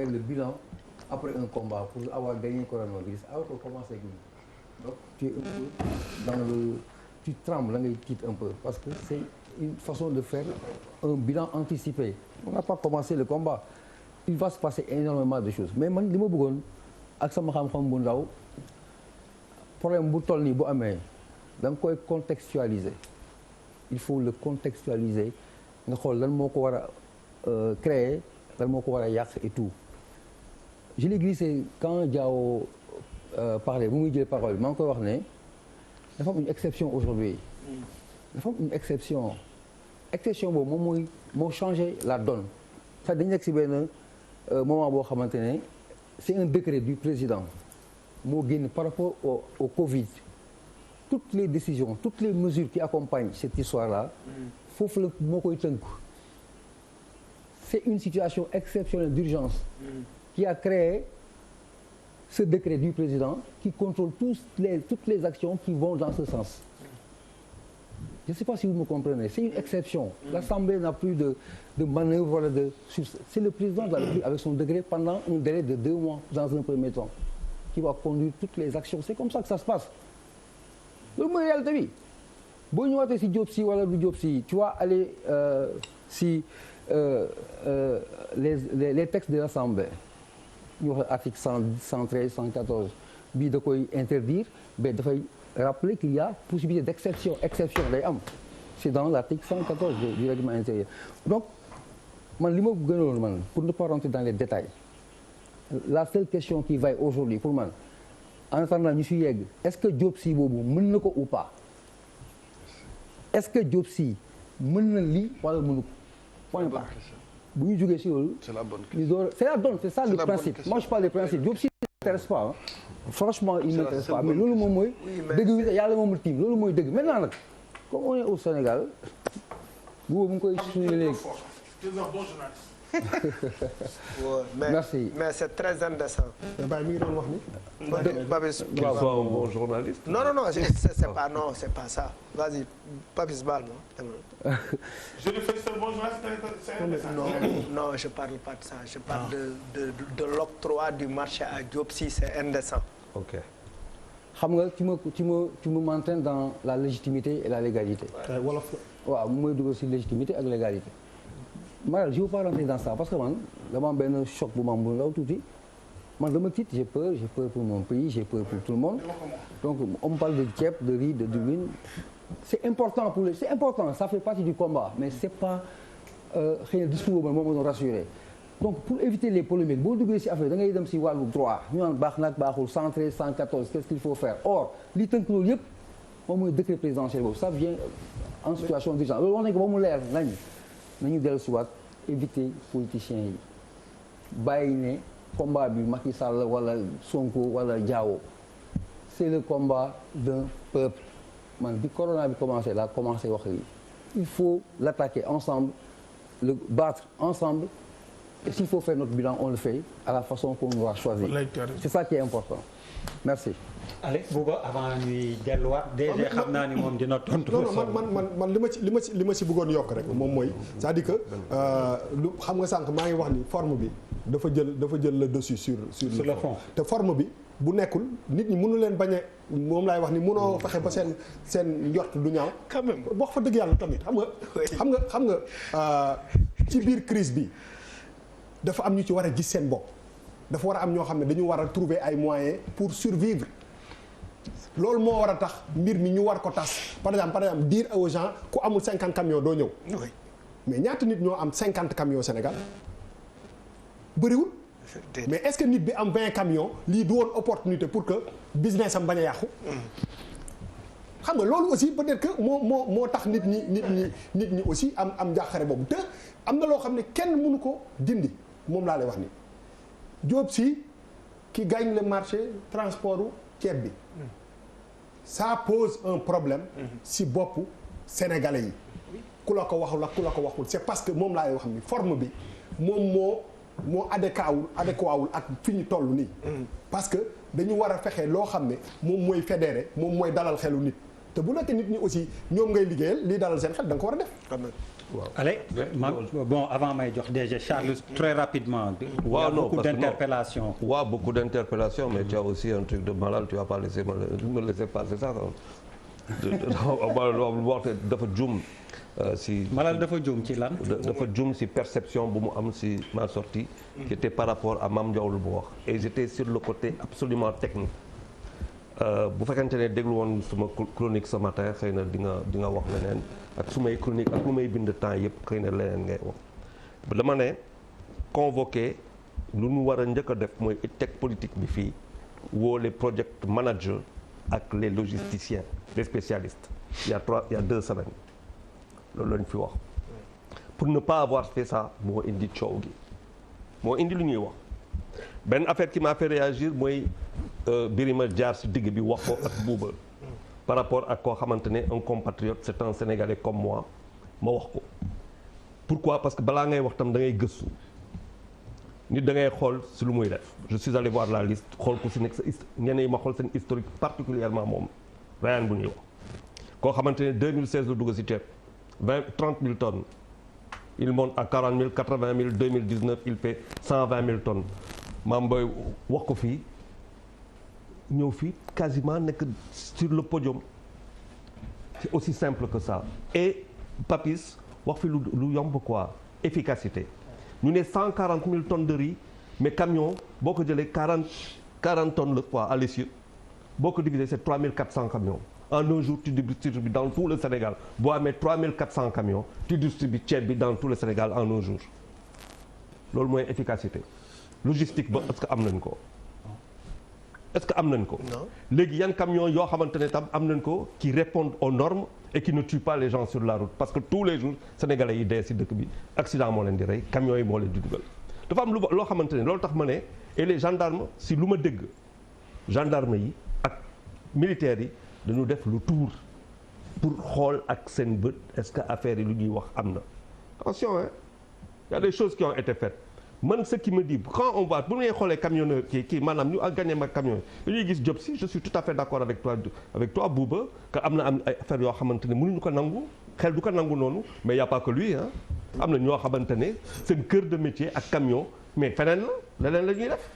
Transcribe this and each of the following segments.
le bilan après un combat pour avoir gagné coronavirus alors que commencé donc tu es un peu dans le tu trembles la ngay tiit un peu parce que c'est une façon de faire un bilan anticipé. On n'a pas commencé le combat. Il va se passer énormément de choses mais man li ma bëggoon ak sama xam-xam bu ndaw problème bu toll nii bu amee da nga koy contextualiser. Il faut le contextualiser nga xool lan moo ko war a créer lan moo ko war a yàq et tout. Je l'ai glissé quand Diao parlait bu muy jël parole maa ngi koy wax ne dafa am une exception aujourd'hui dafa am une exception boobu moom mooy moo changé la donne sax dañu nekk si benn moment boo xamante ne c'est un décret du président moo génn par rapport au Covid toutes les décisions toutes les mesures qui accompagnent cette histoire-là foofu la moo koy tënk c'est une situation exceptionnelle d'urgence qui a créé ce décret du président qui contrôle toutes les actions qui vont dans ce sens. Je ne sais pas si vous me comprenez, c'est une exception. L'Assemblée n'a plus de manœuvre, c'est le président de la République avec son décret pendant un délai de 2 mois dans un premier temps qui va conduire toutes les actions. C'est comme ça que ça se passe. loolu mooy réalité bi boo ñëwaatee si Diop Sy wala du Diop Sy tu vas aller si les textes de l'Assemblée ñu wax article 113 114 bii da koy interdire mais dafay rappeler qu'il y a possibilité d'exception day am c'est dans l'article 114 du règlement intérieur donc man li ma gënoon man pour ne pas rentrer dans les détails la seule question qui vaille aujourd'hui pour man en attendant ñu si yegg est-ce que Diop Sy boobu mën na ko ou pas est-ce que Diop Sy mën na lii wala mënu ko point barre bu ñu jógee si loolu c'est la donne c'est ça le principe moi je parle des principes Diop Sy m'intéresse pas franchement il m'intéresse pas mais loolu moom mooy dëgg wi yàlla moom la tiim loolu mooy dëgg maintenant nag comme on est au Sénégal bu mu ngi koy suñu léegi merci mais c'est très indécent. mi ngi doon wax ni. Papis qu'il soit un bon journaliste. non c'est pas ça. Vas-y Papis baal ma. Je lui fais un bon journaliste, c'est indécent. Non je parle pas de ça je parle de l'octroi du marché à Diop Sy c'est indécent. Ok. xam nga tu me maintiens dans la légitimité et la légalité. wolof waaw mooy dugg ci légitimité ak légalité. man je veux pas rentrer dans ça parce que man dama am benn choc bu ma am bu ndaw tuuti man dama tiit j'ai peur pour mon pays j'ai peur pour tout le monde donc on me parle de ceeb de riz de diwlin c'est important c'est important ça fait partie du combat mais c'est pas xëy na discours boobu moom moo doon rassurer donc pour éviter les polémiques boo duggee ci affaire da ngay dem ci wàllu droit ñu naan baax nag baaxul 113 114 qu'est-ce qu'il faut faire or li tënk loolu yëpp moom mooy décret présidentiel boobu ça vient en situation d'urgence loolu wax nañ ko ba mu leer nañu dellu si waat éviter politiciens yi bàyyi ne combat bi Macky Sall wala Sonko wala Diao c'est le combat d'un peuple man bi corona bi commencé la commencé wax lii il faut l'attaquer ensemble le battre ensemble et s'il faut faire notre bilan on le fait à la façon qu'on aura choisi c'est ça qui est important merci. allez Bouba avant ñuy delluwaat déjà xam naa ni moom dina tontu. non man li ma ci bëggoon yokk rek moom mooy c'est-à-dire que lu xam nga sànq maa ngi wax ni forme bi dafa jël le dessus sur le fond te forme bi bu nekkul nit ñi mënu leen bañ a moom laay wax ni mënoo fexe ba seen njort du ñaaw. quand même wax fa dëgg yàlla tamit xam nga ci biir crise bi dafa am ñu ci war a gis seen bopp dafa war a am ñoo xam ne dañu war a trouver ay moyens pour survivre. loolu moo war a tax mbir mi ñu war ko tas par exemple dire aux gens ku amul 50 camions doo ñëw. mais ñaata nit ñoo am 50 camions Sénégal bëriwul. mais est-ce que nit bi am 20 camions lii du woon opportunité pour que business am bañ a yàqu. xam nga loolu aussi peut-être que moo tax nit ñi aussi am njàqare boobu te am na loo xam ne kenn mënu ko dindi moom laa lay wax ni Diop Sy qui gagne le marché transportu ceeb bi. ça pose un problème si boppu sénégalais yi ku la ko waxul ak ku la ko waxul c'est parce que moom laay wax ni forme bi moom moo adéquawul ak fi ñu toll nii parce que dañu war a fexe loo xam ne moom mooy fédérer moom mooy dalal xelu nit te bu nekkee nit ñi aussi ñoom ngay liggéeyal lii dalal seen xel da nga ko war a def waaw. allez bon avant may jox DG Charles très rapidement. waaw non beaucoup d'interpellations. waaw beaucoup d'interpellations mais tu as aussi un truc de malade tu vas pas laisser me laisser passer ça. wax dafa juum si. Malal dafa juum ci lan. dafa juum si perception bu mu am si ma sortie qui était par rapport à Mame Ndiaw lu mu wax et j'étais sur le côté absolument technique. bu fekkente ne déglu woon suma chronique ce matin xëy na di nga wax leneen ak sumay chronique ak lu may bind temps yëpp xëy na leneen ngay wax dama ne convoqué lu ñu war a njëkk a def mooy teg politique bi fii woo les project managers ak les logisticiens les spécialistes il y a 2 semaines loolu lañ fi wax pour ne pas avoir fait ça moo indi coow gi moo indi lu ñuy wax benn affaire qui m'a fait réagir mooy Birima jaar si digg bi wax ko ak Bouba par rapport ak koo xamante ne un compatriote c'est un Sénégalais comme moi ma wax ko pourquoi parce que balaa ngay wax tam da ngay gëstu nit da ngay xool si lu muy def je suis allé voir la liste xool ko si nekk sa ñeneen yi ma xool seen historique particulièrement moom Rayane bu ñuy wax koo xamante ne 2016 la dugg si ceeb 30 000 tonnes il monte à 40 000 80 000 2019 il fait 120 000 tonnes Mame Boye wax ko fii ñëw fii quasiment nekk sur le podium c'est aussi simple que ça et Papis wax fi lu yomb quoi efficacité ñu ne 140 000 tonnes de riz mais camion boo ko jëlee 40 tonnes le poids à l'essieu boo ko divisé c'est 3400 camions en un jour tu distribues dans tout le Sénégal boo amee 3400 camions tu distribues ceeb bi dans tout le Sénégal en un jour loolu mooy efficacité logistique ba est-ce que am nañ ko est-ce que am nañ ko léegi yan camions yoo xamante ne tam am nañ ko qui répondent aux normes et qui ne tuent pas les gens sur la route parce que tous les jours sénégalais yi dee si dëkk bi accident moo leen di rey camions yi moo leen di dugal dafa am loo xamante ne loolu tax ma ne et les gendarmes si lu ma dégg gendarmes yi ak militaires yi dañu def lu tour pour xool ak seen bët est-ce que affaire yi lu ñuy wax am na attention hein il y a des choses qui ont été faites man ce qui me dit quand on va bu ngay xoolee camionneur kii maanaam ñu gagné ma camion yi ñuy gis job si je suis tout à fait d'accord avec toi Bouba que am ay affaires yoo xamante ne mënuñu ko nangu xel du ko nangu noonu mais y a pas que lui hein am na ñoo xamante ne seen cœur de métier ak camion mais feneen la leneen la ñuy def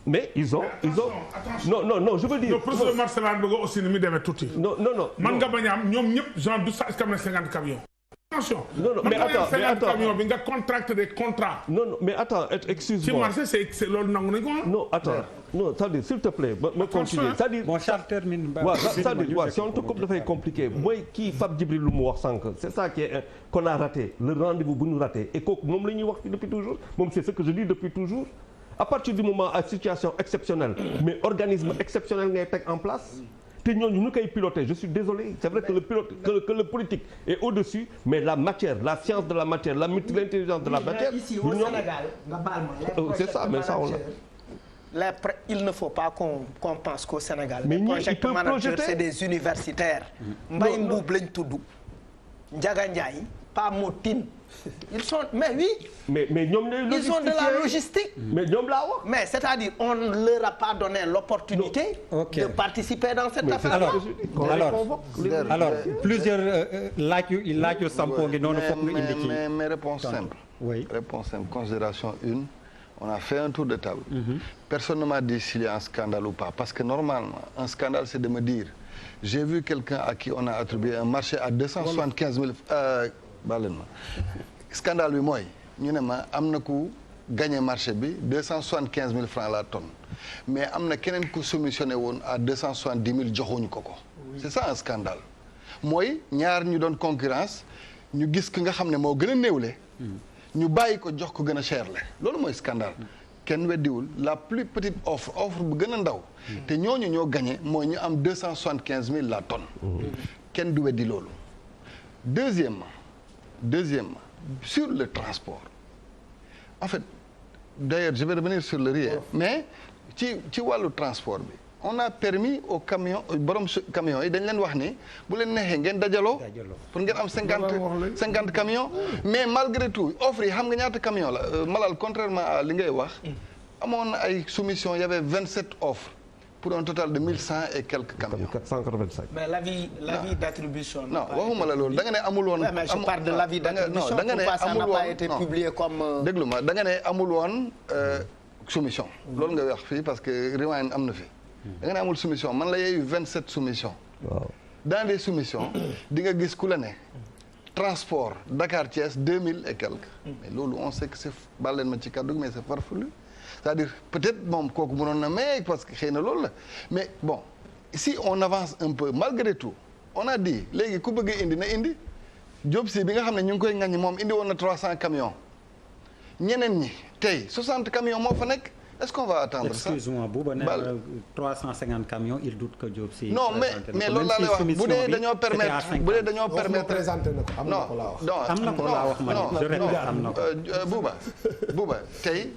mais ils ont non je veux dire. non professeur Marcelin bëgg aussi ni muy demee tuuti. non man nga bañ a am ñoom ñëpp genre du sa est-ce que am na 50 camions. attention mais attends camions bi nga contracte des contrats. non mais attends excuse-moi. ci marché c'est loolu nangu nañu ko non attends non c'est-à-dire s'il te plaît ma continuer c'est-à-dire. bon Charles termine. waaw c'est-à-dire waaw si on te coupe dafay compliqué mooy kii Pape Djibril lu mu wax sànq c'est ça qui est qu'on a raté le rendez-vous bu ñu raté et kooku moom la ñuy wax depuis toujours moom c'est ce que je dis depuis toujours. à partir du moment à situation exceptionnelle mais organisme exceptionnel ngay teg en place te ñooñu ñu koy piloter je suis désolé c'est vrai que le politique est au-dessus mais la matière la science de la matière l'intelligence de la matière ici au Sénégal nga baal ma c'est ça mais ça on l'a il ne faut pas qu'on pense qu'au Sénégal mais les project managers c'est des universitaires Mbaye Mbuub lañ tudd Ndiaga Ndiaye pas Motine ils sont mais oui. mais ñoom ils ont de la logistique. mais ñoom laa wax. mais c'est-à-dire on ne leur a pas donné l'opportunité de participer dans cette affaire. alors plusieurs laaj yu sampo ngi noonu foog nga indi ci. mais réponse simple. oui réponse simple considération 1 on a fait un tour de table. Personne ne m'a dit s'il y a un scandale ou pas parce que normalement un scandale c'est de me dire j'ai vu quelqu'un à qui on a attribué un marché à 275 000 baal leen ma scandale bi mooy ñu ne ma am na ku gagné marché bi 275 000 francs la tonne mais am na keneen ku soumissionné woon à 270 000 joxuñu ko c'est ça un scandale mooy ñaar ñu doon concurrence ñu gis ki nga xam ne moo gën a néewle ñu bàyyi ko jox ko gën a cher le loolu mooy scandale kenn weddiwul la plus petite offre bu gën a ndaw te ñooñu ñoo gagné mooy ñu am 275 000 la tonne kenn du weddi loolu deuxièmement sur le transport en fait d'ailleurs je vais revenir sur le riz mais ci wàllu transport bi on a permis aux camions borom camions yi dañ leen wax ni bu leen neexee ngeen dajaloo pour ngeen am 50 camions mais malgré tout offre yi xam nga ñaata camions la Malal contrairement à li ngay wax amoon na ay soumission y avait 27 offres pour un total de 1100 et quelques camions. 485. mais l'avis d'attribution. non waxuma la loolu da nga ne amul woon. mais je parle de l'avis d'attribution. da nga ne pourquoi ça n'a amul pas woon été publié comme. déglu ma da nga ne amul woon soumission. loolu nga wax fii parce que rewind am na fi. da nga ne amul soumission man la yeeyu 27 soumissions. waaw dans les soumissions di nga gis ku la ne. transport Dakar Thiès 2000 et quelques. mais loolu on sait que c'est baal leen ma ci kàddu mais c'est farfelu. c'est-à-dire peut-être moom kooku mënoon na mais parce que xëy na loolu la mais bon si on avance un peu malgré tout on a dit léegi ku bëgg indi na indi Diop si bi nga xam ne ñu ngi koy ŋaññi moom indi woon na 300 camions ñeneen ñi tey 60 camions moo fa nekk est-ce qu'on va attendre ça. Excuse-moi Bouba nee na 350 camions il doute que Diop si. non mais loolu laa lay wax bu dee dañoo permettre présenté na ko am na ko laa wax. non am na ko laa wax ma ne je répète am na ko. Bouba tey.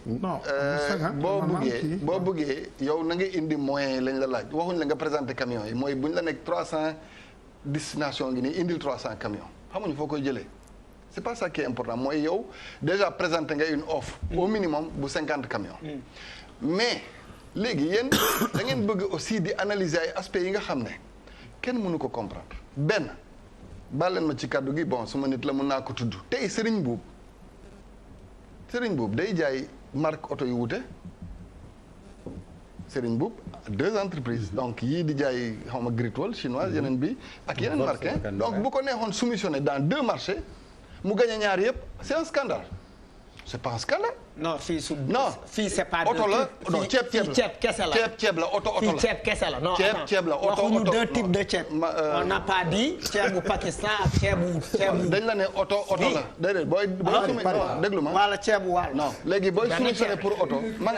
boo buggee yow na nga indi moyens yi lañ la laaj waxuñ la nga présenté camions yi mooy buñ la nekk 300 destination ngi nii indil 300 camions xamuñu foo koy jëlee. c'est pas ça qui est important mooy yow déjà présenté nga une offre au minimum bu 50 camions mais léegi yéen da ngeen bëgg aussi di analyser ay aspects yi nga xam ne kenn mënu ko comprendre benn baal leen ma ci kàddu gi bon suma nit la mën naa ko tudd tey Serigne Boub day jaay marque oto yu wute Serigne Boub 2 entreprises donc yii di jaay xaw ma Gritwall chinoise yeneen bi ak yeneen marque donc bu ko neexoon soumissionné dans 2 marchés mu gagné ñaar yëpp c'est un scandale c'est pas un scandale. non fii su. non fii c'est pas oto la non ceeb kese la ceeb la oto la ceeb kese la non ceeb la oto waxuñu 2 types de ceeb. on n'a pas dit ceebu Pakistan ak ceebu. dañ la ne oto la. déedéet booy. déglu ma wala ceebu waal. non léegi booy soumissionné pour oto man.